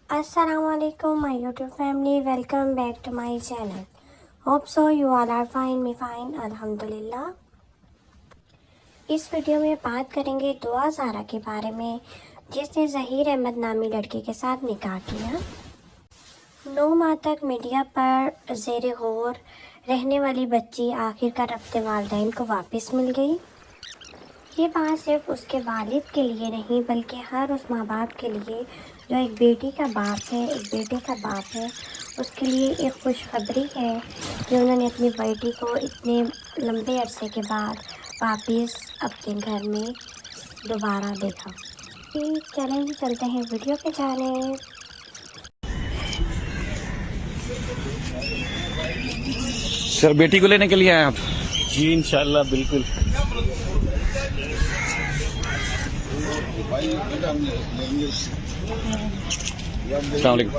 Assalamu alaikum my YouTube family, welcome back to my channel. Hope so you all are fine, me fine, alhamdulillah. इस video में बात करेंगे दुआ ज़ारा के बारे में जिसने ज़हीर अहमद नामी लड़के के साथ निकाह किया। 9 माह तक मीडिया पर ज़ेर गौर रहने वाली बच्ची आखिरकार अपने वालिदैन को वापस मिल गई। ये बात सिर्फ उसके वालिद के लिए नहीं बल्कि हर उस माँ बाप के लिए जो एक बेटी का बाप है, एक बेटे का बाप है, उसके लिए एक खुशखबरी है कि उन्होंने अपनी बेटी को इतने लंबे अरसे के बाद वापस अपने घर में दोबारा देखा। चलें चलते हैं वीडियो पे जाने। सर बेटी को लेने के लिए आए आप? जी इंशाल्लाह बिल्कुल। अस्सलाम वालेकुम।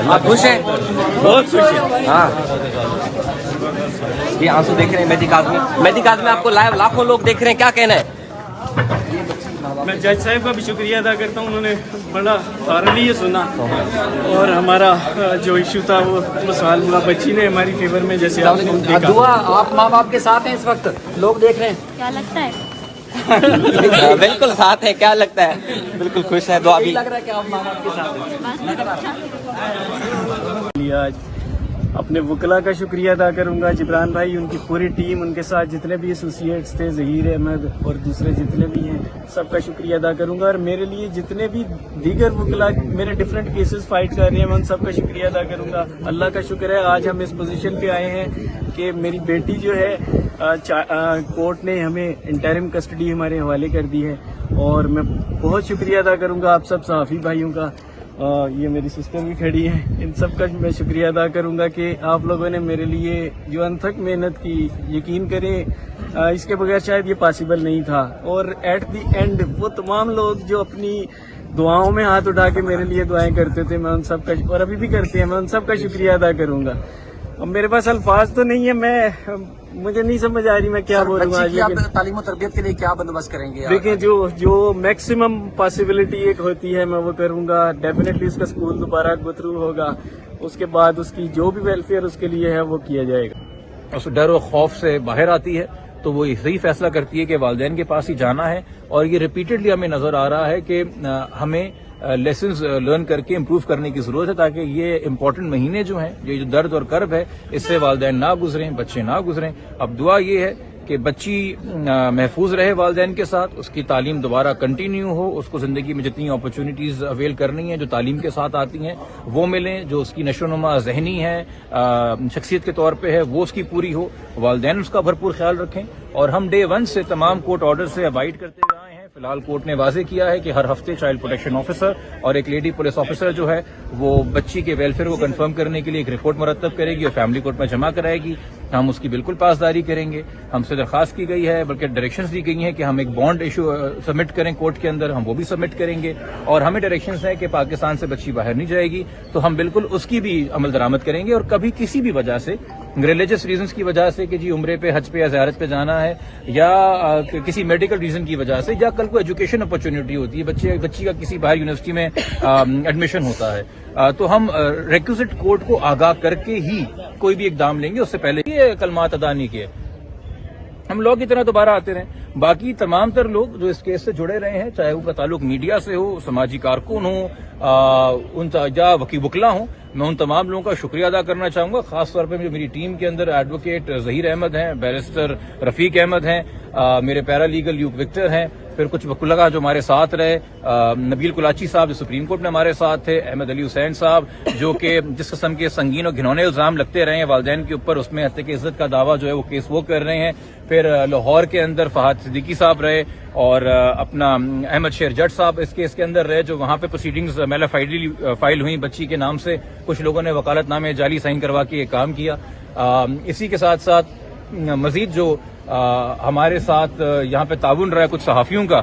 आप खुश हैं? बहुत खुश है। हाँ, ये आंसू देख रहे हैं मेहदी काज़मी आपको लाइव लाखों लोग देख रहे हैं, क्या कहना है? मैं जज साहब का भी शुक्रिया अदा करता हूँ, उन्होंने बड़ा थारली ये सुना और हमारा जो इशू था वो सवाल हुआ बच्ची ने हमारी फेवर में जैसे आपने देखा। दुआ आप माँ बाप के साथ हैं इस वक्त, लोग देख रहे हैं, क्या लगता है? बिल्कुल साथ है, क्या लगता है? बिल्कुल खुश है, दुआ भी लग रहा है कि आप माँ बाप के साथ हैं। आज अपने वकला का शुक्रिया अदा करूंगा, जिब्रान भाई, उनकी पूरी टीम, उनके साथ जितने भी एसोसिएट्स थे, ज़हीर अहमद और दूसरे जितने भी हैं, सबका शुक्रिया अदा करूंगा। और मेरे लिए जितने भी दीगर वकला मेरे डिफरेंट केसेस फाइट कर रहे हैं, मैं उन सबका शुक्रिया अदा करूंगा। अल्लाह का शुक्र है आज हम इस पोजीशन पे आए हैं कि मेरी बेटी जो है कोर्ट ने हमें इंटरिम कस्टडी हमारे हवाले कर दी है। और मैं बहुत शुक्रिया अदा करूंगा आप सब सहाफ़ी भाइयों का, ये मेरी सिस्टर भी खड़ी है, इन सब का मैं शुक्रिया अदा करूंगा कि आप लोगों ने मेरे लिए जो अनथक मेहनत की, यकीन करें इसके बगैर शायद ये पॉसिबल नहीं था। और एट द एंड वो तमाम लोग जो अपनी दुआओं में हाथ उठा के मेरे लिए दुआएं करते थे, मैं उन सब का, और अभी भी करते हैं, मैं उन सब का शुक्रिया अदा करूंगा। अब मेरे पास अल्फाज तो नहीं है, मुझे नहीं समझ आ रही मैं क्या बोलूँगा। आप तालीम और तरबियत के लिए क्या बंदोबस्त करेंगे? देखिए जो मैक्सिमम पॉसिबिलिटी एक होती है मैं वो करूंगा। डेफिनेटली उसका स्कूल दोबारा गो थ्रू होगा, उसके बाद उसकी जो भी वेलफेयर उसके लिए है वो किया जाएगा। उस डर और खौफ से बाहर आती है तो वो सही फैसला करती है कि वालिदैन के पास ही जाना है। और ये रिपीटेडली हमें नजर आ रहा है कि हमें लेसन्स लर्न करके इम्प्रूव करने की जरूरत है, ताकि ये इम्पोर्टेंट महीने जो हैं, ये जो दर्द और कर्ब है, इससे वालिदैन ना गुजरें, बच्चे ना गुजरें। अब दुआ ये है कि बच्ची महफूज रहे वालिदैन के साथ, उसकी तालीम दोबारा कंटिन्यू हो, उसको जिंदगी में जितनी अपॉर्चुनिटीज अवेल करनी है जो तालीम के साथ आती हैं वो मिलें, जो उसकी नशोनुमा जहनी है, शख्सियत के तौर पे है, वो उसकी पूरी हो, वालिदैन उसका भरपूर ख्याल रखें। और हम डे 1 से तमाम कोर्ट ऑर्डर से अवाइड करते हुए आए हैं। फिलहाल कोर्ट ने वाजे किया है कि हर हफ्ते चाइल्ड प्रोटेक्शन ऑफिसर और एक लेडी पुलिस ऑफिसर जो है वो बच्ची के वेलफेयर को कंफर्म करने के लिए एक रिपोर्ट मुरतब करेगी और फैमिली कोर्ट में जमा कराएगी। हम उसकी बिल्कुल पासदारी करेंगे। हमसे दरख्वास्त की गई है, बल्कि डायरेक्शंस दी गई हैं कि हम एक बॉन्ड इशू सबमिट करें कोर्ट के अंदर, हम वो भी सबमिट करेंगे। और हमें डायरेक्शंस हैं कि पाकिस्तान से बच्ची बाहर नहीं जाएगी, तो हम बिल्कुल उसकी भी अमल दरामद करेंगे। और कभी किसी भी वजह से, रिलीजियस रीजंस की वजह से कि जी उम्रे पे, हज पे या ज़ियारत पे जाना है, या किसी मेडिकल रीजन की वजह से, या कल को एजुकेशन अपॉर्चुनिटी होती है, बच्ची का किसी बाहर यूनिवर्सिटी में एडमिशन होता है, तो हम रिक्विजिट कोर्ट को आगाह करके ही कोई भी इकदाम लेंगे। उससे पहले ये कलमात अदा नहीं किए, हम लोग की तरह दोबारा आते रहे। बाकी तमाम तर लोग जो इस केस से जुड़े रहे हैं, चाहे उनका ताल्लुक मीडिया से हो, समाजी कारकुन हो, उन या वकील हो, मैं उन तमाम लोगों का शुक्रिया अदा करना चाहूंगा। खासतौर पर जो मेरी टीम के अंदर एडवोकेट ज़हीर अहमद हैं, बैरिस्टर रफीक अहमद हैं, मेरे पैरा लीगल यूक विक्टर हैं, پھر کچھ وکلاء جو ہمارے ساتھ رہے، نبیل کلاچی صاحب جو سپریم کورٹ میں ہمارے ساتھ تھے، احمد علی حسین صاحب جو کہ جس قسم کے سنگین اور گھنونے الزام لگتے رہے ہیں والدین کے اوپر، اس میں حتیٰ کہ عزت کا دعویٰ جو ہے وہ کیس وہ کر رہے ہیں. پھر لاہور کے اندر فہد صدیقی صاحب رہے اور اپنا احمد شیر جٹ صاحب اس کیس کے اندر رہے، جو وہاں پہ پروسیڈنگز میلا فائل ہوئی بچی کے نام سے. کچھ لوگوں نے وکالت نامے جعلی سائن کروا کے یہ کام کیا. اسی کے ساتھ ساتھ مزید جو ہمارے ساتھ یہاں پہ تعاون رہا ہے کچھ صحافیوں کا،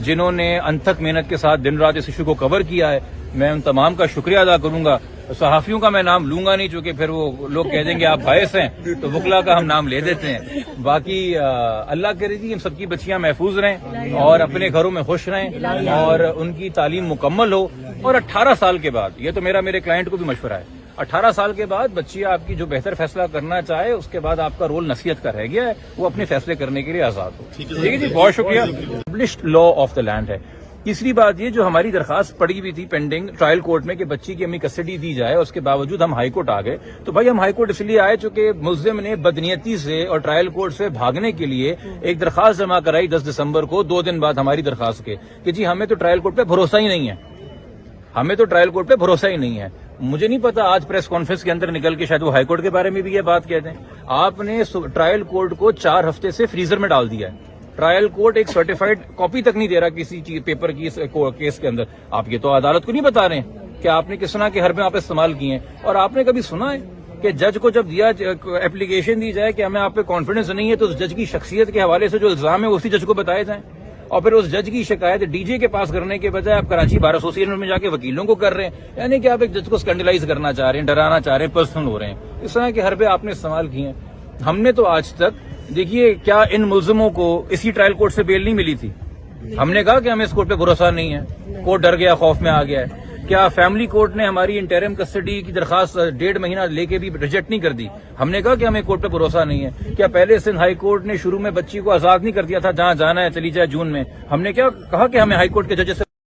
جنہوں نے انتھک محنت کے ساتھ دن رات اس ایشو کو کور کیا ہے، میں ان تمام کا شکریہ ادا کروں گا. صحافیوں کا میں نام لوں گا نہیں چونکہ پھر وہ لوگ کہہ دیں گے آپ باعث ہیں، تو وکلا کا ہم نام لے دیتے ہیں. باقی اللہ کرے گی ہم سب کی بچیاں محفوظ رہیں اور اپنے گھروں میں خوش رہیں اور ان کی تعلیم مکمل ہو. اور 18 سال کے بعد، یہ تو میرے کلائنٹ کو بھی مشورہ ہے، 18 سال کے بعد بچی آپ کی جو بہتر فیصلہ کرنا چاہے اس کے بعد آپ کا رول نصیحت کا رہ گیا ہے، وہ اپنے فیصلے کرنے کے لیے آزاد ہو. ٹھیک ہے جی، بہت شکریہ. Published law of the land ہے. تیسری بات یہ، جو ہماری درخواست پڑی ہوئی تھی پینڈنگ ٹرائل کورٹ میں کہ بچی کی ہمیں کسٹڈی دی جائے، اس کے باوجود ہم ہائی کورٹ آ گئے. تو بھائی ہم ہائی کورٹ اس لیے آئے چونکہ ملزم نے بدنیتی سے اور ٹرائل کورٹ سے بھاگنے کے لیے ایک درخواست جمع کرائی 10 دسمبر کو، 2 دن بعد ہماری درخواست کے، کہ جی ہمیں تو ٹرائل کورٹ پہ بھروسہ ہی نہیں ہے، ہمیں تو ٹرائل کورٹ پہ بھروسہ ہی نہیں ہے. مجھے نہیں پتا آج پریس کانفرنس کے اندر نکل کے شاید وہ ہائی کورٹ کے بارے میں بھی یہ بات کہتے ہیں. آپ نے ٹرائل کورٹ کو 4 ہفتے سے فریزر میں ڈال دیا ہے. ٹرائل کورٹ ایک سرٹیفائڈ کاپی تک نہیں دے رہا کسی چیز پیپر کی کیس کے اندر. آپ یہ تو عدالت کو نہیں بتا رہے ہیں کہ آپ نے کس طرح کے حربے آپ استعمال کیے ہیں. اور آپ نے کبھی سنا ہے کہ جج کو جب اپلیکیشن دی جائے کہ ہمیں آپ پہ کانفیڈنس نہیں ہے تو اس جج کی شخصیت کے حوالے سے جو الزام ہے اسی جج کو بتائے جائیں، اور پھر اس جج کی شکایت ڈی جے کے پاس کرنے کے بجائے آپ کراچی بار ایسوسیشن میں جا کے وکیلوں کو کر رہے ہیں. یعنی کہ آپ ایک جج کو اسکینڈلائز کرنا چاہ رہے ہیں، ڈرانا چاہ رہے ہیں، پرسنل ہو رہے ہیں. اس طرح کے حربے آپ نے استعمال کیے ہیں. ہم نے تو آج تک دیکھیے کیا ان ملزموں کو اسی ٹرائل کورٹ سے بیل نہیں ملی تھی. ہم نے کہا کہ ہمیں اس کورٹ پہ بھروسہ نہیں ہے، کورٹ ڈر گیا، خوف میں آ گیا ہے. کیا فیملی کورٹ نے ہماری انٹرم کسٹڈی کی درخواست 1.5 مہینہ لے کے بھی ریجیکٹ نہیں کر دی؟ ہم نے کہا کہ ہمیں کورٹ پہ بھروسہ نہیں ہے. کیا پہلے سندھ ہائی کورٹ نے شروع میں بچی کو آزاد نہیں کر دیا تھا، جہاں جانا ہے چلی جائے جون میں؟ ہم نے کیا کہا کہ ہمیں ہائی کورٹ کے جج سے